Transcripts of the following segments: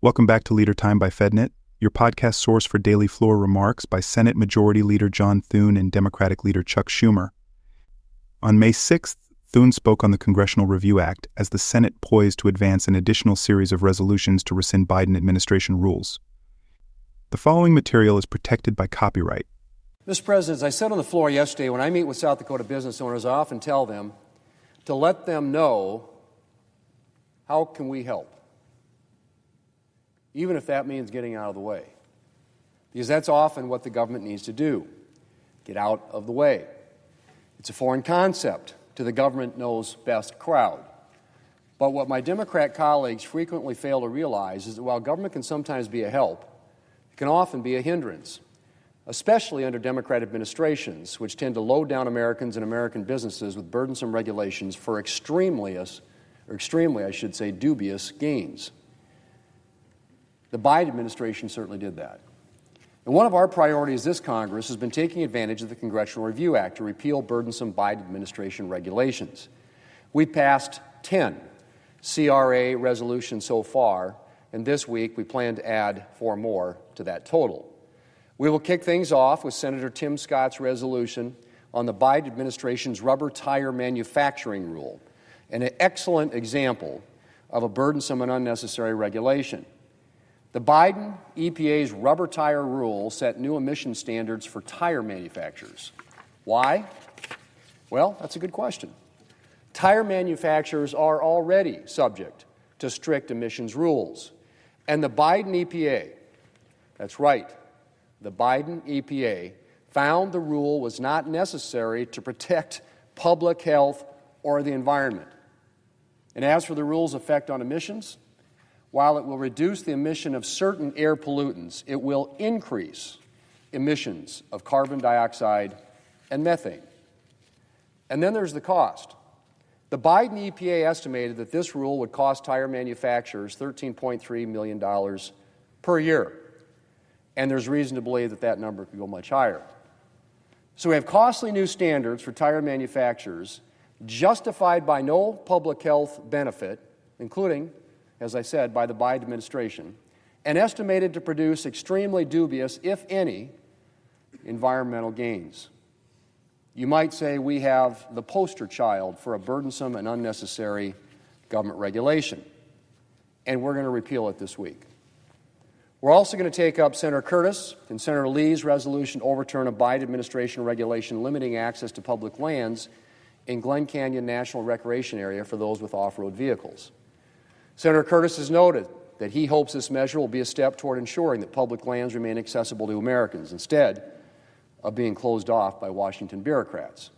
Welcome back to Leader Time by FedNet, your podcast source for daily floor remarks by Senate Majority Leader John Thune and Democratic Leader Chuck Schumer. On May 6th, Thune spoke on the Congressional Review Act as the Senate poised to advance an additional series of resolutions to rescind Biden administration rules. The following material is protected by copyright. Mr. President, as I said on the floor yesterday, when I meet with South Dakota business owners, I often tell them to let them know how can we help, even if that means getting out of the way. Because that's often what the government needs to do, get out of the way. It's a foreign concept to the government knows best crowd. But what my Democrat colleagues frequently fail to realize is that while government can sometimes be a help, it can often be a hindrance, especially under Democrat administrations, which tend to load down Americans and American businesses with burdensome regulations for extremely, dubious gains. The Biden administration certainly did that. And one of our priorities this Congress has been taking advantage of the Congressional Review Act to repeal burdensome Biden administration regulations. We passed 10 CRA resolutions so far, and this week we plan to add 4 more to that total. We will kick things off with Senator Tim Scott's resolution on the Biden administration's rubber tire manufacturing rule, an excellent example of a burdensome and unnecessary regulation. The Biden EPA's rubber tire rule set new emission standards for tire manufacturers. Why? Well, that's a good question. Tire manufacturers are already subject to strict emissions rules. And the Biden EPA, that's right, the Biden EPA found the rule was not necessary to protect public health or the environment. And as for the rule's effect on emissions, while it will reduce the emission of certain air pollutants, it will increase emissions of carbon dioxide and methane. And then there's the cost. The Biden EPA estimated that this rule would cost tire manufacturers $13.3 million per year. And there's reason to believe that that number could go much higher. So we have costly new standards for tire manufacturers justified by no public health benefit, including, as I said, by the Biden administration, and estimated to produce extremely dubious, if any, environmental gains. You might say we have the poster child for a burdensome and unnecessary government regulation, and we're going to repeal it this week. We're also going to take up Senator Curtis and Senator Lee's resolution to overturn a Biden administration regulation limiting access to public lands in Glen Canyon National Recreation Area for those with off-road vehicles. Senator Curtis has noted that he hopes this measure will be a step toward ensuring that public lands remain accessible to Americans instead of being closed off by Washington bureaucrats.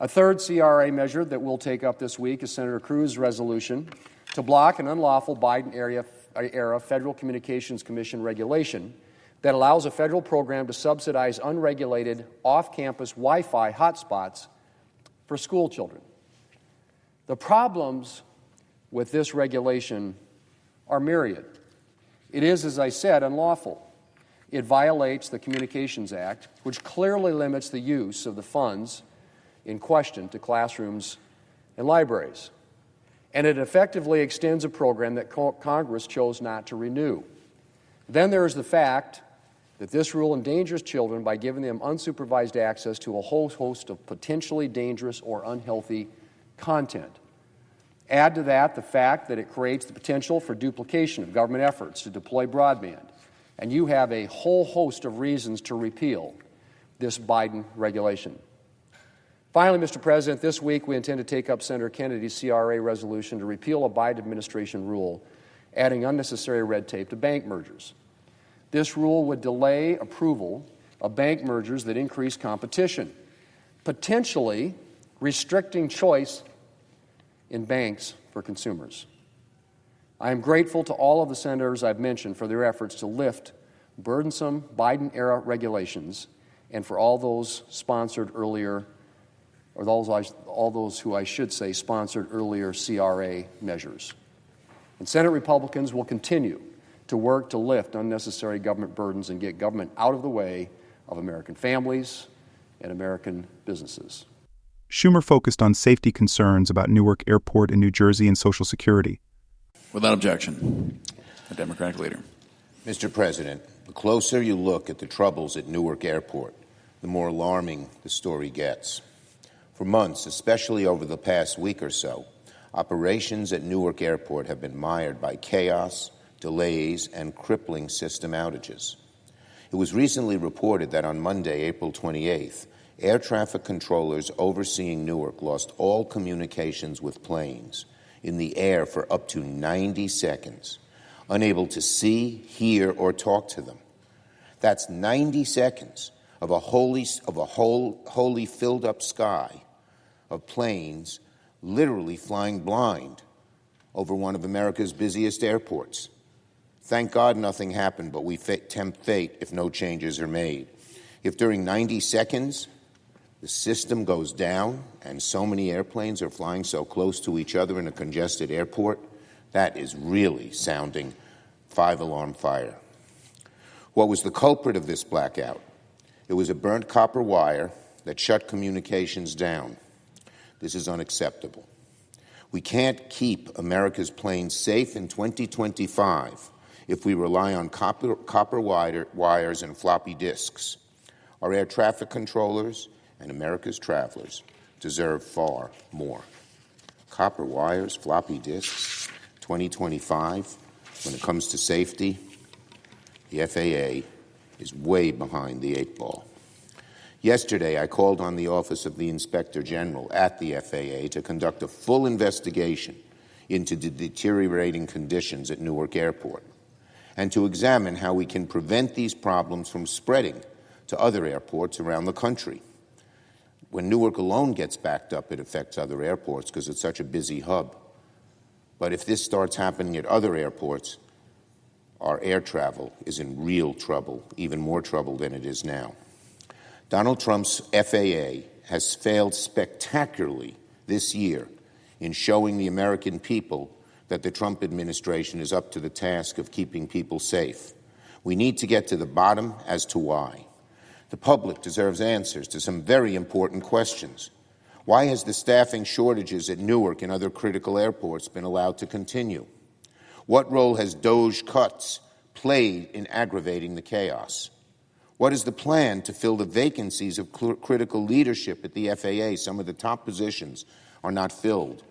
A third CRA measure that we'll take up this week is Senator Cruz's resolution to block an unlawful Biden-era Federal Communications Commission regulation that allows a federal program to subsidize unregulated off-campus Wi-Fi hotspots for school children. The problems with this regulation are myriad. It is, as I said, unlawful. It violates the Communications Act, which clearly limits the use of the funds in question to classrooms and libraries. And it effectively extends a program that Congress chose not to renew. Then there is the fact that this rule endangers children by giving them unsupervised access to a whole host of potentially dangerous or unhealthy content. Add to that the fact that it creates the potential for duplication of government efforts to deploy broadband, and you have a whole host of reasons to repeal this Biden regulation. Finally, Mr. President, this week we intend to take up Senator Kennedy's CRA resolution to repeal a Biden administration rule adding unnecessary red tape to bank mergers. This rule would delay approval of bank mergers that increase competition, potentially restricting choice in banks for consumers. I am grateful to all of the senators I've mentioned for their efforts to lift burdensome Biden-era regulations and for all those sponsored earlier, or all those who I should say sponsored earlier CRA measures. And Senate Republicans will continue to work to lift unnecessary government burdens and get government out of the way of American families and American businesses. Schumer focused on safety concerns about Newark Airport in New Jersey and Social Security. Without objection. The Democratic leader. Mr. President, the closer you look at the troubles at Newark Airport, the more alarming the story gets. For months, especially over the past week or so, operations at Newark Airport have been mired by chaos, delays, and crippling system outages. It was recently reported that on Monday, April 28th, air traffic controllers overseeing Newark lost all communications with planes in the air for up to 90 seconds, unable to see, hear, or talk to them. That's 90 seconds of a wholly filled up sky of planes literally flying blind over one of America's busiest airports. Thank God nothing happened, but we tempt fate if no changes are made. If during 90 seconds the system goes down and so many airplanes are flying so close to each other in a congested airport, that is really sounding five-alarm fire. What was the culprit of this blackout? It was a burnt copper wire that shut communications down. This is unacceptable. We can't keep America's planes safe in 2025 if we rely on copper wires and floppy disks. Our air traffic controllers and America's travelers deserve far more. Copper wires, floppy disks, 2025, when it comes to safety, the FAA is way behind the eight ball. Yesterday, I called on the Office of the Inspector General at the FAA to conduct a full investigation into the deteriorating conditions at Newark Airport and to examine how we can prevent these problems from spreading to other airports around the country. When Newark alone gets backed up, it affects other airports because it's such a busy hub. But if this starts happening at other airports, our air travel is in real trouble, even more trouble than it is now. Donald Trump's FAA has failed spectacularly this year in showing the American people that the Trump administration is up to the task of keeping people safe. We need to get to the bottom as to why. The public deserves answers to some very important questions. Why has the staffing shortages at Newark and other critical airports been allowed to continue? What role has DOGE cuts played in aggravating the chaos? What is the plan to fill the vacancies of critical leadership at the FAA? Some of the top positions are not filled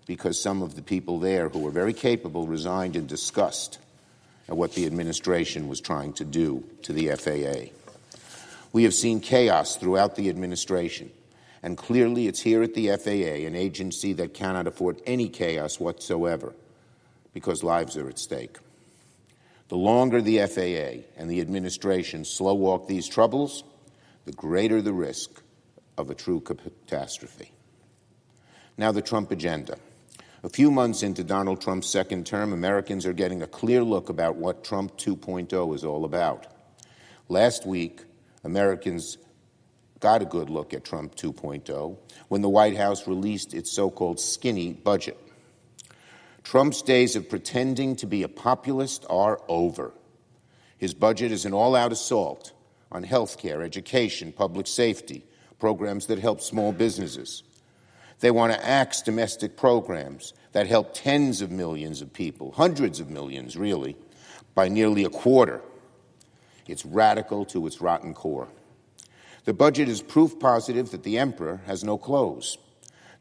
because some of the people there who were very capable resigned in disgust at what the administration was trying to do to the FAA. We have seen chaos throughout the administration, and clearly it's here at the FAA, an agency that cannot afford any chaos whatsoever because lives are at stake. The longer the FAA and the administration slow walk these troubles, the greater the risk of a true catastrophe. Now, the Trump agenda. A few months into Donald Trump's second term, Americans are getting a clear look about what Trump 2.0 is all about. Last week, Americans got a good look at Trump 2.0 when the White House released its so-called skinny budget. Trump's days of pretending to be a populist are over. His budget is an all-out assault on health care, education, public safety, programs that help small businesses. They want to axe domestic programs that help tens of millions of people, hundreds of millions, really, by nearly a quarter. It's radical to its rotten core. The budget is proof positive that the emperor has no clothes.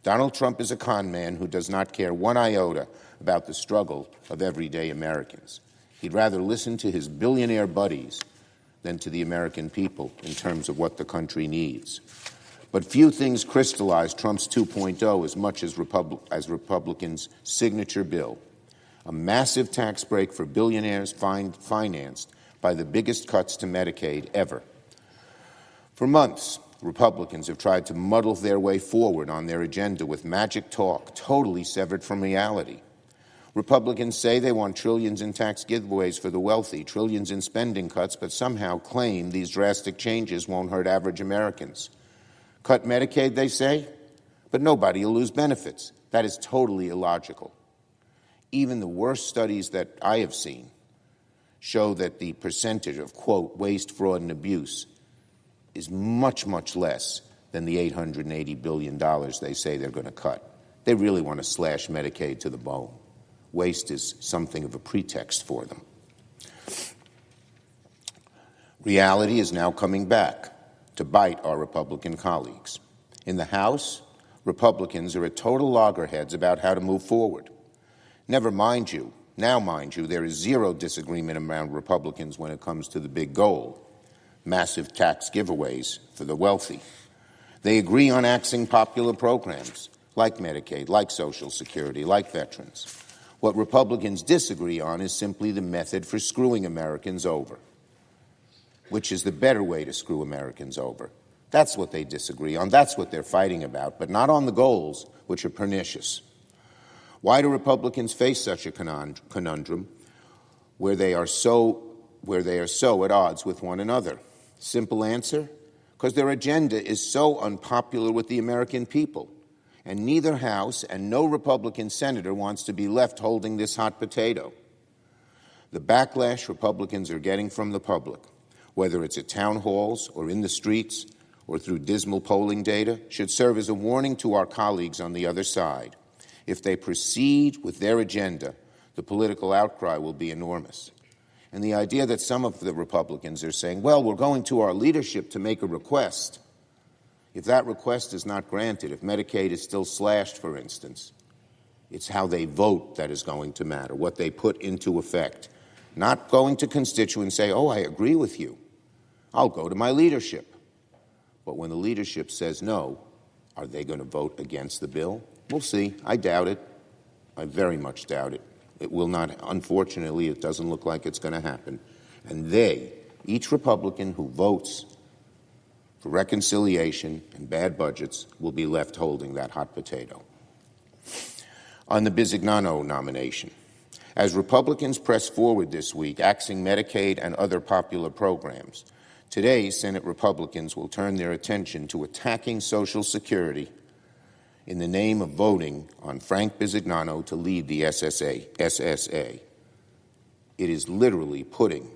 Donald Trump is a con man who does not care one iota about the struggle of everyday Americans. He'd rather listen to his billionaire buddies than to the American people in terms of what the country needs. But few things crystallize Trump's 2.0 as much as Republicans' signature bill, a massive tax break for billionaires financed by the biggest cuts to Medicaid ever. For months, Republicans have tried to muddle their way forward on their agenda with magic talk, totally severed from reality. Republicans say they want trillions in tax giveaways for the wealthy, trillions in spending cuts, but somehow claim these drastic changes won't hurt average Americans. Cut Medicaid, they say, but nobody will lose benefits. That is totally illogical. Even the worst studies that I have seen show that the percentage of, quote, waste, fraud, and abuse is much, much less than the $880 billion they say they're going to cut. They really want to slash Medicaid to the bone. waste is something of a pretext for them. Reality is now coming back to bite our Republican colleagues. In the House, Republicans are at total loggerheads about how to move forward. Mind you, there is zero disagreement among Republicans when it comes to the big goal, massive tax giveaways for the wealthy. They agree on axing popular programs like Medicaid, like Social Security, like veterans. What Republicans disagree on is simply the method for screwing Americans over. Which is the better way to screw Americans over? That's what they disagree on. That's what they're fighting about, but not on the goals, which are pernicious. Why do Republicans face such a conundrum where they are so at odds with one another? Simple answer: because their agenda is so unpopular with the American people, and neither House and no Republican senator wants to be left holding this hot potato. The backlash Republicans are getting from the public, whether it's at town halls or in the streets or through dismal polling data, should serve as a warning to our colleagues on the other side. If they proceed with their agenda, the political outcry will be enormous. And the idea that some of the Republicans are saying, well, we're going to our leadership to make a request. If that request is not granted, if Medicaid is still slashed, for instance, it's how they vote that is going to matter, what they put into effect. Not going to constituents and say, oh, I agree with you. I'll go to my leadership. But when the leadership says no, are they going to vote against the bill? We'll see. I doubt it. I very much doubt it. It will not. Unfortunately, it doesn't look like it's going to happen. And each Republican who votes for reconciliation and bad budgets, will be left holding that hot potato. On the Bisignano nomination, as Republicans press forward this week, axing Medicaid and other popular programs, today Senate Republicans will turn their attention to attacking Social Security in the name of voting on Frank Bisignano to lead the SSA. It is literally putting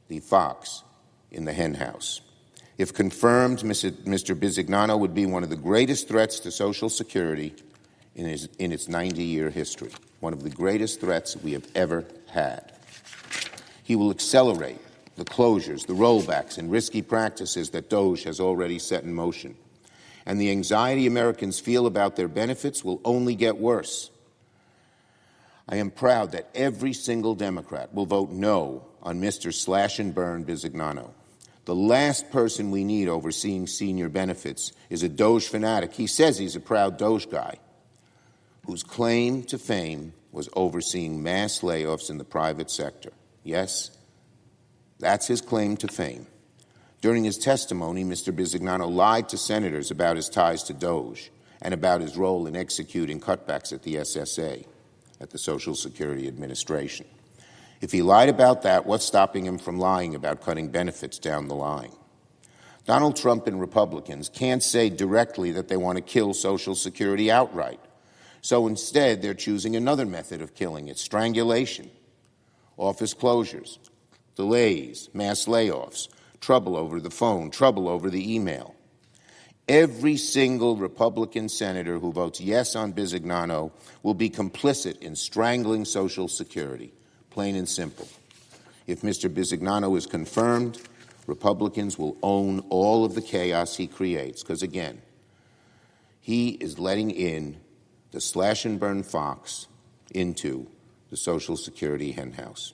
the fox in the henhouse. If confirmed, Mr. Bisignano would be one of the greatest threats to Social Security in its 90-year history, one of the greatest threats we have ever had. He will accelerate the closures, the rollbacks, and risky practices that DOGE has already set in motion. And the anxiety Americans feel about their benefits will only get worse. I am proud that every single Democrat will vote no on Mr. Slash-and-Burn Bisignano. The last person we need overseeing senior benefits is a DOGE fanatic. He says he's a proud DOGE guy, whose claim to fame was overseeing mass layoffs in the private sector. Yes, that's his claim to fame. During his testimony, Mr. Bisignano lied to senators about his ties to DOGE and about his role in executing cutbacks at the SSA, at the Social Security Administration. If he lied about that, what's stopping him from lying about cutting benefits down the line? Donald Trump and Republicans can't say directly that they want to kill Social Security outright. So instead, they're choosing another method of killing it: strangulation, office closures, delays, mass layoffs, trouble over the phone, trouble over the email. Every single Republican senator who votes yes on Bisignano will be complicit in strangling Social Security, plain and simple. If Mr. Bisignano is confirmed, Republicans will own all of the chaos he creates, because, again, he is letting in the slash-and-burn fox into the Social Security henhouse.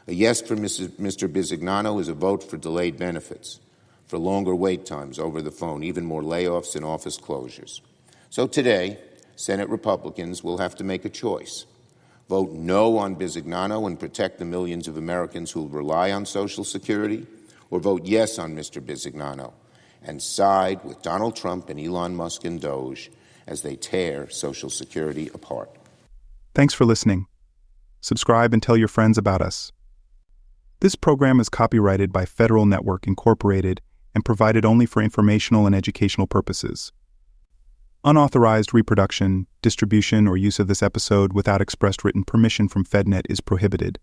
A yes for Mr. Bisignano is a vote for delayed benefits, for longer wait times over the phone, even more layoffs and office closures. So today, Senate Republicans will have to make a choice. Vote no on Bisignano and protect the millions of Americans who rely on Social Security, or vote yes on Mr. Bisignano and side with Donald Trump and Elon Musk and DOGE as they tear Social Security apart. Thanks for listening. Subscribe and tell your friends about us. This program is copyrighted by Federal Network Incorporated and provided only for informational and educational purposes. Unauthorized reproduction, distribution, or use of this episode without expressed written permission from FedNet is prohibited.